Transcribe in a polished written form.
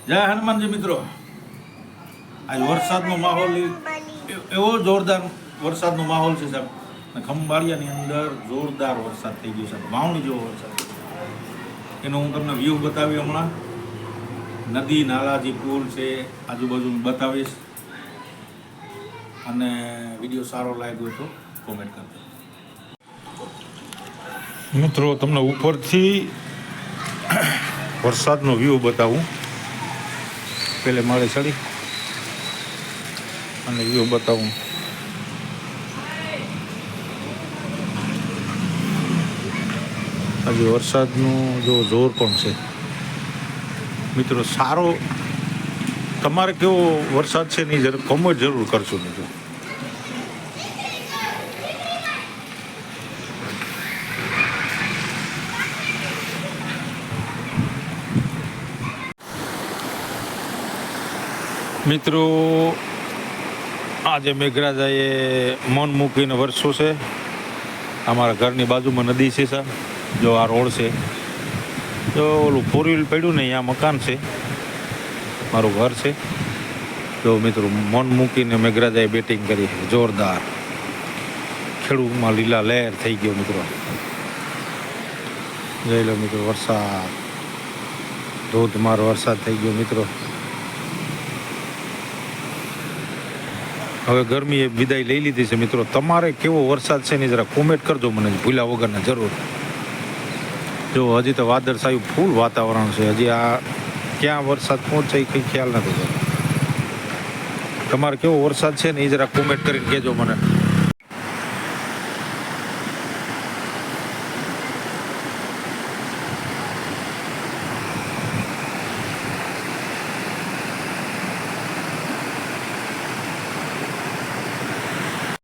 જય હનુમાનજી મિત્રો, આજ વરસાદનો માહોલ એવો જોરદાર વરસાદનો માહોલ છે સાહેબ. ખંભાળિયાની અંદર જોરદાર વરસાદ થઈ ગયો સાહેબ, વાવણી જેવો વરસાદ. એનો હું તમને વ્યૂ બતાવી હમણાં. નદી નાલા જે પુલ છે આજુબાજુ બતાવીશ, અને વિડીયો સારો લાગ્યો તો કોમેન્ટ કરજો મિત્રો. તમને ઉપરથી વરસાદનો વ્યૂ બતાવું. પેલે માળે ચડી અને વ્યૂ બતાવું. આજે વરસાદનું જો જોર પણ છે મિત્રો. સારો તમારે કેવો વરસાદ છે ને જરા કોમેન્ટ જરૂર કરશો મિત્રો. મિત્રો આજે મેઘરાજાએ મન મૂકીને વરસો છે. અમારા ઘરની બાજુમાં નદી છે સર. જો આ રોડ છે, જો ઓલું ફોર વ્હીલ પડ્યું ને અહીંયા મકાન છે, મારું ઘર છે. જો મિત્રો મન મૂકીને મેઘરાજાએ બેટિંગ કરી જોરદાર. ખેડૂતમાં લીલા લહેર થઈ ગયો મિત્રો. જોઈ લો મિત્રો, વરસાદ ધોધમાર વરસાદ થઈ ગયો મિત્રો. હવે ગરમીએ વિદાય લઈ લીધી છે મિત્રો. તમારે કેવો વરસાદ છે ને જરા કોમેન્ટ કરજો મને ભૂલ્યા વગરના જરૂર. જો હજી તો વાદળછાયું ફૂલ વાતાવરણ છે. હજી આ ક્યાં વરસાદ પહોંચે કંઈ ખ્યાલ નથી. તમારે કેવો વરસાદ છે ને એ જરા કોમેન્ટ કરીને કહેજો મને.